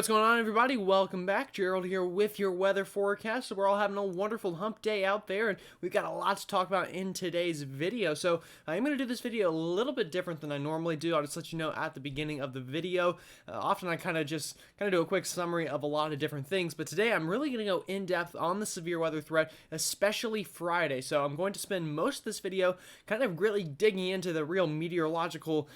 Hey, what's going on, everybody? Welcome back. Gerald here with your weather forecast. So we're all having a wonderful hump day out there, and we've got a lot to talk about in today's video. So I'm going to do this video a little bit different than I normally do. I'll just let you know at the beginning of the video. Often I kind of do a quick summary of a lot of different things, but today I'm really going to go in depth on the severe weather threat, especially Friday. So I'm going to spend most of this video kind of really digging into the real meteorological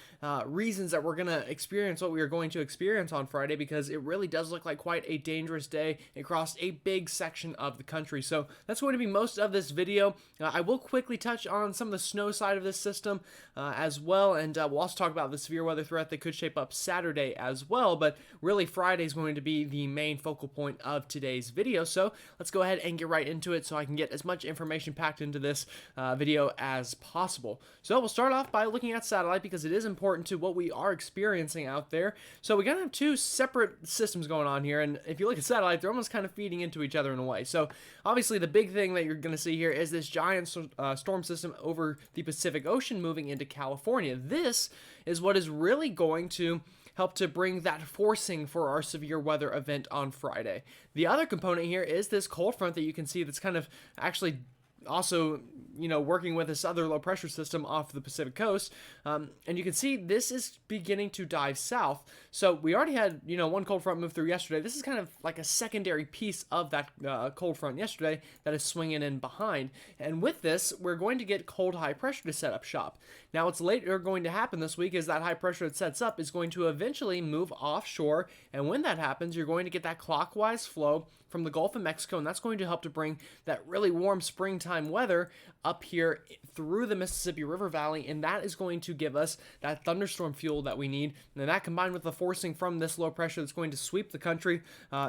reasons that we're going to experience what we are going to experience on Friday, because it really does look like quite a dangerous day across a big section of the country. So that's going to be most of this video. I will quickly touch on some of the snow side of this system as well, and we'll also talk about the severe weather threat that could shape up Saturday as well, but really Friday is going to be the main focal point of today's video. So let's go ahead and get right into it so I can get as much information packed into this video as possible. So we'll start off by looking at satellite, because it is important to what we are experiencing out there. So we gotta have two separate systems going on here, and if you look at satellite, they're almost kind of feeding into each other in a way. So obviously the big thing that you're going to see here is this giant storm system over the Pacific Ocean moving into California. This is what is really going to help to bring that forcing for our severe weather event on Friday. The other component here is this cold front that you can see that's kind of actually also, working with this other low pressure system off the Pacific coast. And you can see this is beginning to dive south. So we already had, one cold front move through yesterday. This is kind of like a secondary piece of that cold front yesterday that is swinging in behind. And with this, we're going to get cold high pressure to set up shop. Now, what's later going to happen this week is that high pressure that sets up is going to eventually move offshore. And when that happens, you're going to get that clockwise flow from the Gulf of Mexico, and that's going to help to bring that really warm springtime weather up here through the Mississippi River Valley, and that is going to give us that thunderstorm fuel that we need. And that, combined with the forcing from this low pressure that's going to sweep the country,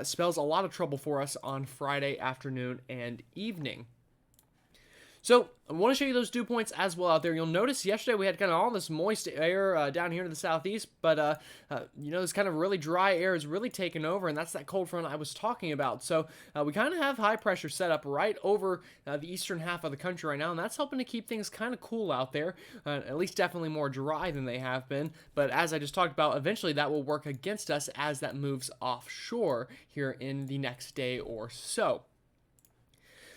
spells a lot of trouble for us on Friday afternoon and evening. So I want to show you those dew points as well out there. You'll notice yesterday we had kind of all this moist air down here to the southeast, but this kind of really dry air is really taken over, and that's that cold front I was talking about. So we kind of have high pressure set up right over the eastern half of the country right now, and that's helping to keep things kind of cool out there, at least definitely more dry than they have been. But as I just talked about, eventually that will work against us as that moves offshore here in the next day or so.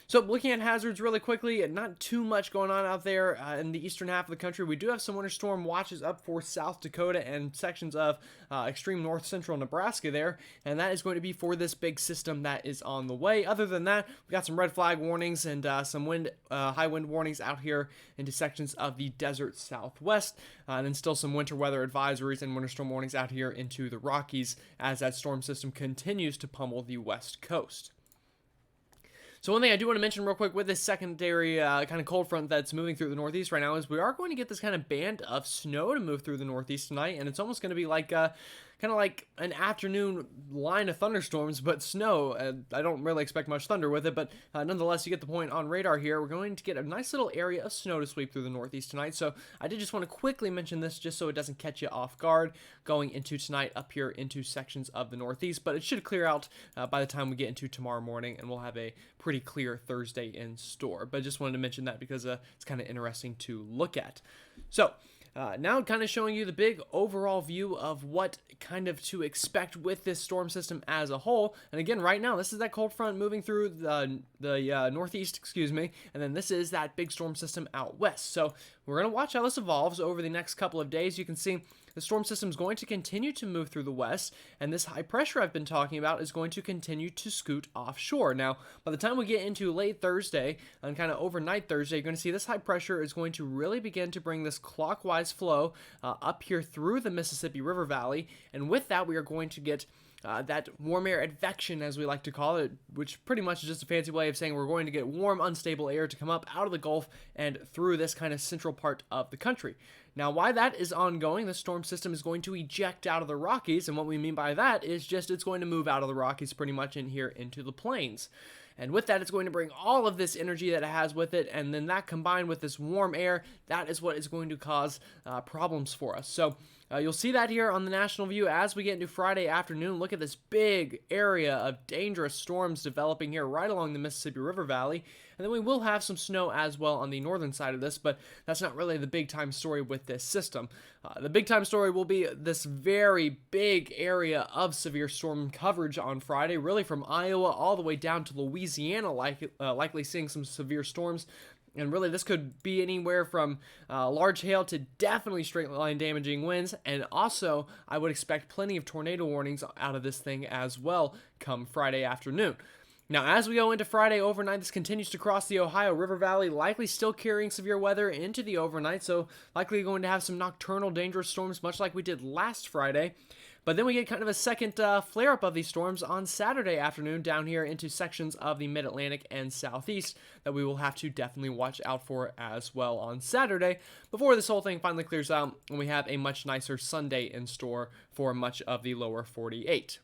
So looking at hazards really quickly, not too much going on out there in the eastern half of the country. We do have some winter storm watches up for South Dakota and sections of extreme north central Nebraska there, and that is going to be for this big system that is on the way. Other than that, we got some red flag warnings and some high wind warnings out here into sections of the desert southwest, and then still some winter weather advisories and winter storm warnings out here into the Rockies as that storm system continues to pummel the west coast. So one thing I do want to mention real quick with this secondary kind of cold front that's moving through the northeast right now is we are going to get this kind of band of snow to move through the northeast tonight, and it's almost going to be like kind of like an afternoon line of thunderstorms, but snow. I don't really expect much thunder with it, but nonetheless, you get the point on radar here. We're going to get a nice little area of snow to sweep through the northeast tonight, so I did just want to quickly mention this just so it doesn't catch you off guard going into tonight up here into sections of the northeast, but it should clear out by the time we get into tomorrow morning, and we'll have a pretty clear Thursday in store. But I just wanted to mention that because it's kind of interesting to look at. So now kind of showing you the big overall view of what kind of to expect with this storm system as a whole. And again, right now, this is that cold front moving through the northeast, and then this is that big storm system out west. So we're going to watch how this evolves over the next couple of days. You can see the storm system is going to continue to move through the west, and this high pressure I've been talking about is going to continue to scoot offshore. Now, by the time we get into late Thursday and kind of overnight Thursday, you're going to see this high pressure is going to really begin to bring this clockwise flow up here through the Mississippi River Valley, and with that, we are going to get that warm air advection, as we like to call it, which pretty much is just a fancy way of saying we're going to get warm, unstable air to come up out of the Gulf and through this kind of central part of the country. Now, why that is ongoing, the storm system is going to eject out of the Rockies, and what we mean by that is just it's going to move out of the Rockies pretty much in here into the plains. And with that, it's going to bring all of this energy that it has with it, and then that combined with this warm air, that is what is going to cause problems for us. So You'll see that here on the national view as we get into Friday afternoon. Look at this big area of dangerous storms developing here right along the Mississippi River Valley. And then we will have some snow as well on the northern side of this, but that's not really the big time story with this system. The big time story will be this very big area of severe storm coverage on Friday, really from Iowa all the way down to Louisiana, likely seeing some severe storms. And really, this could be anywhere from large hail to definitely straight line damaging winds. And also, I would expect plenty of tornado warnings out of this thing as well come Friday afternoon. Now, as we go into Friday overnight, this continues to cross the Ohio River Valley, likely still carrying severe weather into the overnight, so likely going to have some nocturnal dangerous storms, much like we did last Friday. But then we get kind of a second flare-up of these storms on Saturday afternoon down here into sections of the Mid-Atlantic and Southeast that we will have to definitely watch out for as well on Saturday before this whole thing finally clears out and we have a much nicer Sunday in store for much of the lower 48.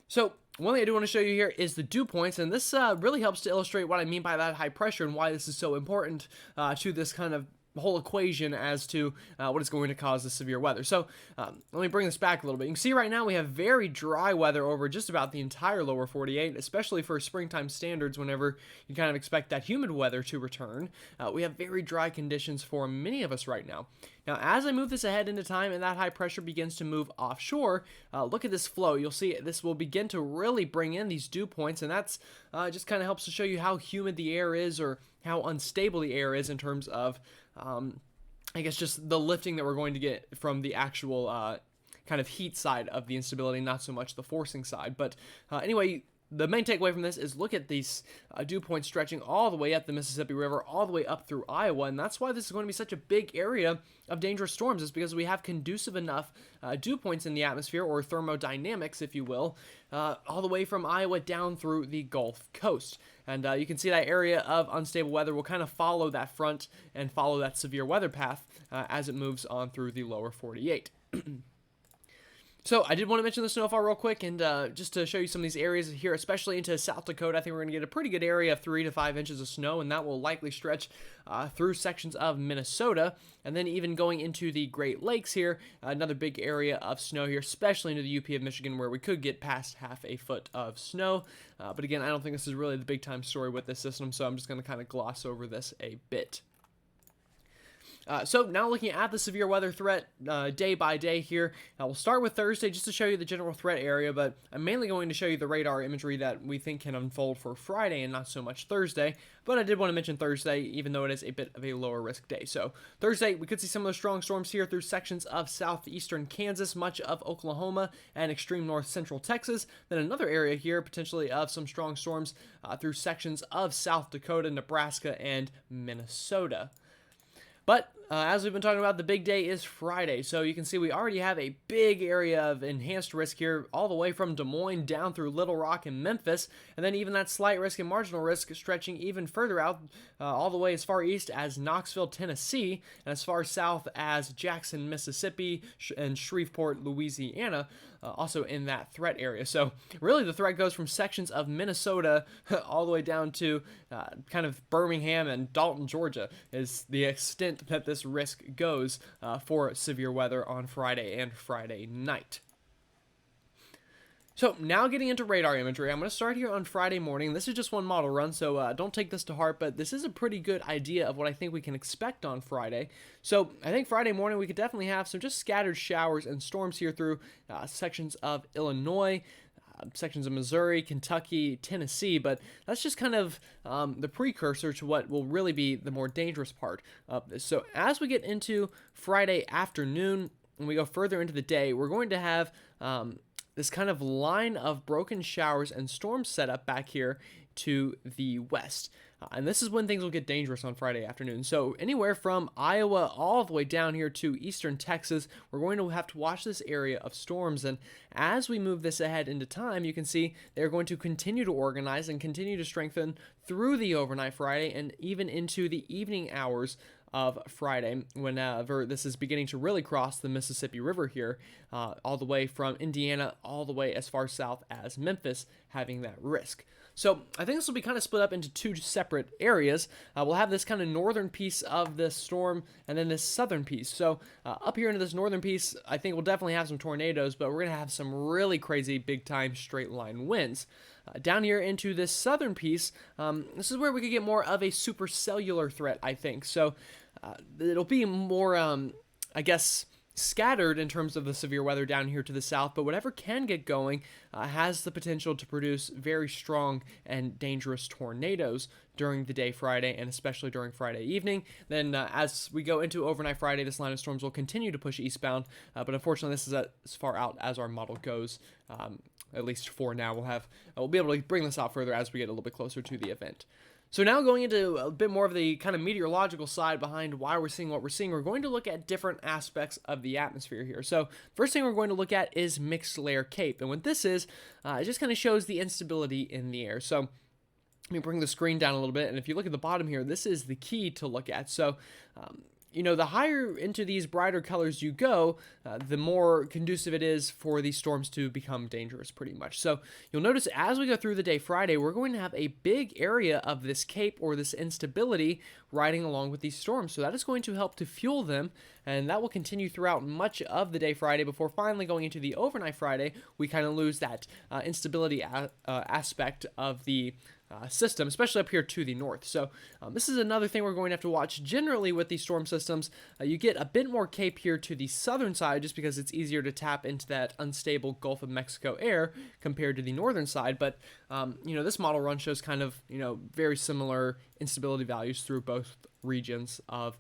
So, one thing I do want to show you here is the dew points, and this really helps to illustrate what I mean by that high pressure and why this is so important to this kind of whole equation as to what is going to cause the severe weather. So let me bring this back a little bit. You can see right now we have very dry weather over just about the entire lower 48, especially for springtime standards whenever you kind of expect that humid weather to return. We have very dry conditions for many of us right now. Now, as I move this ahead into time and that high pressure begins to move offshore, look at this flow. You'll see this will begin to really bring in these dew points, and that's just kind of helps to show you how humid the air is or how unstable the air is in terms of I guess just the lifting that we're going to get from the actual kind of heat side of the instability, not so much the forcing side. But anyway, the main takeaway from this is look at these dew points stretching all the way up the Mississippi River, all the way up through Iowa, and that's why this is going to be such a big area of dangerous storms, is because we have conducive enough dew points in the atmosphere, or thermodynamics, if you will, all the way from Iowa down through the Gulf Coast. And you can see that area of unstable weather will kind of follow that front and follow that severe weather path as it moves on through the lower 48. So I did want to mention the snowfall real quick, and just to show you some of these areas here, especially into South Dakota, I think we're going to get a pretty good area of 3 to 5 inches of snow, and that will likely stretch through sections of Minnesota, and then even going into the Great Lakes here, another big area of snow here, especially into the UP of Michigan, where we could get past half a foot of snow. But again, I don't think this is really the big time story with this system, so I'm just going to kind of gloss over this a bit. So now looking at the severe weather threat day by day here, we'll start with Thursday just to show you the general threat area, but I'm mainly going to show you the radar imagery that we think can unfold for Friday and not so much Thursday, but I did want to mention Thursday even though it is a bit of a lower risk day. So Thursday, we could see some of those strong storms here through sections of southeastern Kansas, much of Oklahoma, and extreme north central Texas. Then another area here potentially of some strong storms through sections of South Dakota, Nebraska, and Minnesota. But as we've been talking about, the big day is Friday, so you can see we already have a big area of enhanced risk here, all the way from Des Moines down through Little Rock and Memphis, and then even that slight risk and marginal risk stretching even further out, all the way as far east as Knoxville, Tennessee, and as far south as Jackson, Mississippi, and Shreveport, Louisiana, also in that threat area. So really the threat goes from sections of Minnesota all the way down to kind of Birmingham and Dalton, Georgia, is the extent that this risk goes for severe weather on Friday and Friday night. So now getting into radar imagery, I'm going to start here on Friday morning. This is just one model run, so don't take this to heart, but this is a pretty good idea of what I think we can expect on Friday. So I think Friday morning we could definitely have some just scattered showers and storms here through sections of Illinois, sections of Missouri, Kentucky, Tennessee, but that's just kind of the precursor to what will really be the more dangerous part of this. So as we get into Friday afternoon and we go further into the day, we're going to have this kind of line of broken showers and storms set up back here to the west. And this is when things will get dangerous on Friday afternoon. So anywhere from Iowa all the way down here to eastern Texas, we're going to have to watch this area of storms. And as we move this ahead into time, you can see they're going to continue to organize and continue to strengthen through the overnight Friday and even into the evening hours of Friday, whenever this is beginning to really cross the Mississippi River here, all the way from Indiana all the way as far south as Memphis, having that risk. So I think this will be kind of split up into two separate areas. We'll have this kind of northern piece of the storm and then this southern piece. So up here into this northern piece, I think we'll definitely have some tornadoes, but we're going to have some really crazy big time straight line winds. Down here into this southern piece, this is where we could get more of a supercellular threat, I think. So it'll be more, I guess, scattered in terms of the severe weather down here to the south, but whatever can get going has the potential to produce very strong and dangerous tornadoes during the day Friday, and especially during Friday evening. Then as we go into overnight Friday, this line of storms will continue to push eastbound, but unfortunately this is as far out as our model goes, at least for now. We'll be able to bring this out further as we get a little bit closer to the event. So now going into a bit more of the kind of meteorological side behind why we're seeing what we're seeing, we're going to look at different aspects of the atmosphere here. So first thing we're going to look at is mixed layer CAPE. And what this is, it just kind of shows the instability in the air. So let me bring the screen down a little bit. And if you look at the bottom here, this is the key to look at. So, the higher into these brighter colors you go, the more conducive it is for these storms to become dangerous pretty much. So you'll notice as we go through the day Friday, we're going to have a big area of this CAPE or this instability riding along with these storms. So that is going to help to fuel them, and that will continue throughout much of the day Friday before finally going into the overnight Friday, we kind of lose that instability aspect of the system, especially up here to the north. So this is another thing we're going to have to watch. Generally with these storm systems, you get a bit more CAPE here to the southern side just because it's easier to tap into that unstable Gulf of Mexico air compared to the northern side. But this model run shows kind of very similar instability values through both regions of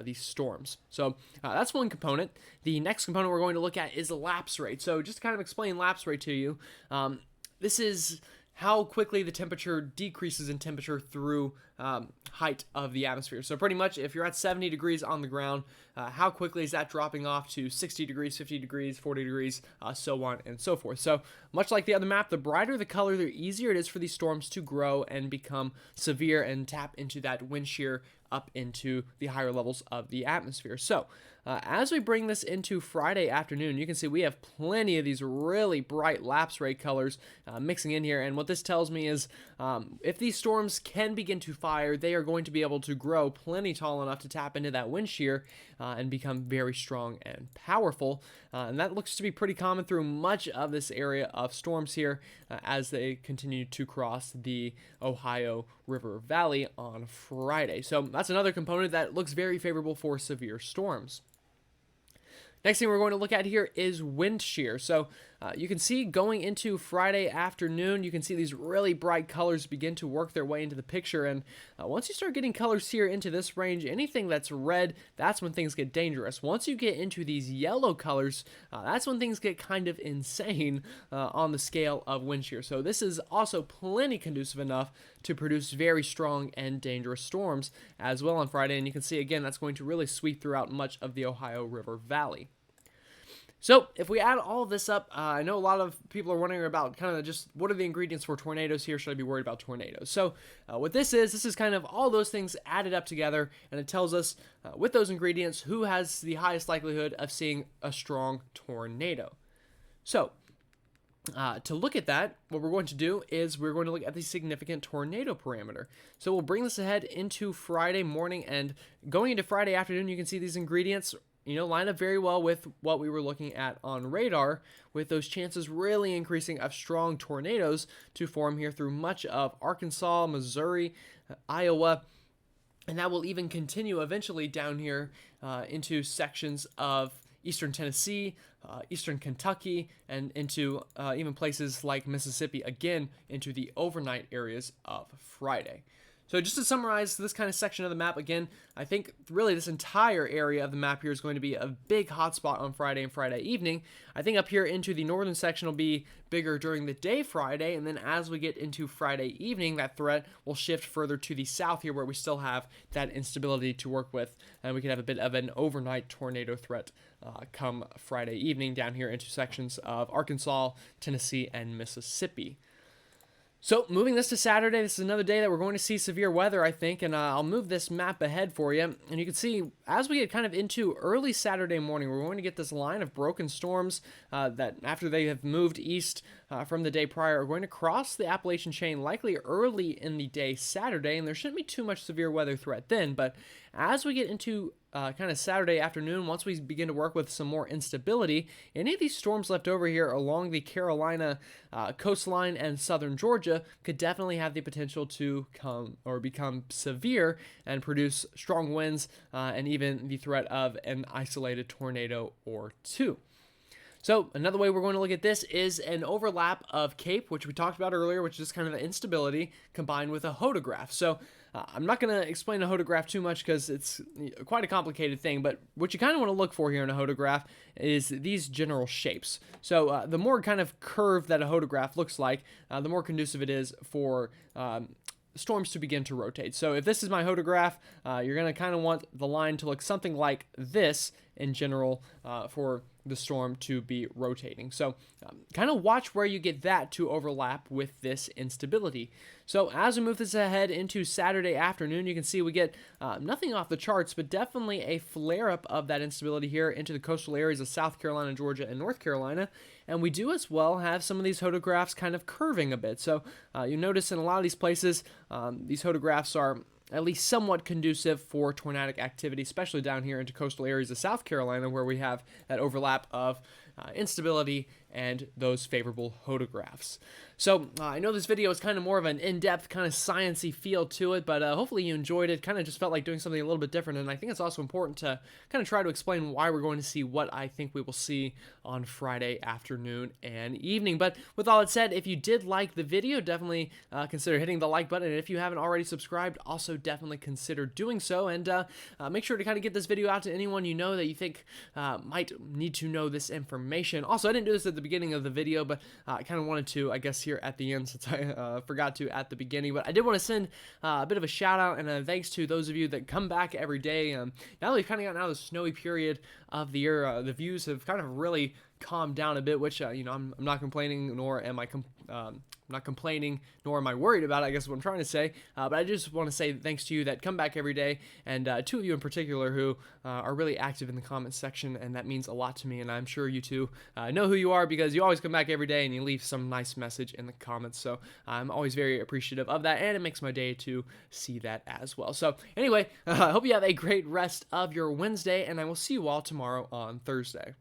these storms. So that's one component. The next component we're going to look at is lapse rate. So just to kind of explain lapse rate to you, this is how quickly the temperature decreases in temperature through height of the atmosphere. So pretty much if you're at 70 degrees on the ground, how quickly is that dropping off to 60 degrees, 50 degrees, 40 degrees, so on and so forth. So much like the other map, the brighter the color, the easier it is for these storms to grow and become severe and tap into that wind shear up into the higher levels of the atmosphere. So as we bring this into Friday afternoon, you can see we have plenty of these really bright lapse rate colors mixing in here. And what this tells me is if these storms can begin to fire, they are going to be able to grow plenty tall enough to tap into that wind shear and become very strong and powerful. And that looks to be pretty common through much of this area of storms here as they continue to cross the Ohio River Valley on Friday. So that's another component that looks very favorable for severe storms. Next thing we're going to look at here is wind shear. So you can see going into Friday afternoon, you can see these really bright colors begin to work their way into the picture. And once you start getting colors here into this range, anything that's red, that's when things get dangerous. Once you get into these yellow colors, that's when things get kind of insane on the scale of wind shear. So this is also plenty conducive enough to produce very strong and dangerous storms as well on Friday. And you can see again, that's going to really sweep throughout much of the Ohio River Valley. So if we add all of this up, I know a lot of people are wondering about kind of just what are the ingredients for tornadoes here? Should I be worried about tornadoes? So what this is kind of all those things added up together, and it tells us with those ingredients who has the highest likelihood of seeing a strong tornado. So to look at that, what we're going to do is we're going to look at the significant tornado parameter. So we'll bring this ahead into Friday morning, and going into Friday afternoon, you can see these ingredients line up very well with what we were looking at on radar, with those chances really increasing of strong tornadoes to form here through much of Arkansas, Missouri, Iowa, and that will even continue eventually down here into sections of eastern Tennessee, eastern Kentucky, and into even places like Mississippi, again, into the overnight areas of Friday. So just to summarize this kind of section of the map, again, I think really this entire area of the map here is going to be a big hotspot on Friday and Friday evening. I think up here into the northern section will be bigger during the day Friday, and then as we get into Friday evening, that threat will shift further to the south here where we still have that instability to work with, and we can have a bit of an overnight tornado threat come Friday evening down here into sections of Arkansas, Tennessee, and Mississippi. So moving this to Saturday, this is another day that we're going to see severe weather, I think, and I'll move this map ahead for you. And you can see as we get kind of into early Saturday morning, we're going to get this line of broken storms that after they have moved east from the day prior are going to cross the Appalachian chain likely early in the day Saturday, and there shouldn't be too much severe weather threat then. But as we get into kind of Saturday afternoon, once we begin to work with some more instability, any of these storms left over here along the Carolina coastline and southern Georgia could definitely have the potential to become severe and produce strong winds and even the threat of an isolated tornado or two. So another way we're going to look at this is an overlap of CAPE, which we talked about earlier, which is kind of an instability, combined with a hodograph. So I'm not going to explain a hodograph too much because it's quite a complicated thing, but what you kind of want to look for here in a hodograph is these general shapes. So the more kind of curved that a hodograph looks like, the more conducive it is for storms to begin to rotate. So if this is my hodograph, you're going to kind of want the line to look something like this in general for the storm to be rotating. So kind of watch where you get that to overlap with this instability. So as we move this ahead into Saturday afternoon, you can see we get nothing off the charts, but definitely a flare-up of that instability here into the coastal areas of South Carolina, Georgia, and North Carolina. And we do as well have some of these hodographs kind of curving a bit. So you notice in a lot of these places, these hodographs are at least somewhat conducive for tornadic activity, especially down here into coastal areas of South Carolina, where we have that overlap of instability and those favorable hodographs. So I know this video is kind of more of an in-depth kind of sciencey feel to it, but hopefully you enjoyed it. Kind of just felt like doing something a little bit different, and I think it's also important to kind of try to explain why we're going to see what I think we will see on Friday afternoon and evening. But with all that said, if you did like the video, definitely consider hitting the like button, and if you haven't already subscribed, also definitely consider doing so, and make sure to kind of get this video out to anyone you know that you think might need to know this information. Also, I didn't do this at the beginning of the video, but I kind of wanted to, I guess, here at the end, since I forgot to at the beginning. But I did want to send a bit of a shout out and a thanks to those of you that come back every day. Now that we've kind of gotten out of the snowy period of the year, the views have kind of really calmed down a bit, which I'm not complaining, nor am I not complaining, nor am I worried about it, I guess is what I'm trying to say. But I just want to say thanks to you that come back every day, and two of you in particular who are really active in the comments section, and that means a lot to me, and I'm sure you two know who you are, because you always come back every day and you leave some nice message in the comments. So I'm always very appreciative of that, and it makes my day to see that as well. So anyway, I hope you have a great rest of your Wednesday, and I will see you all tomorrow on Thursday.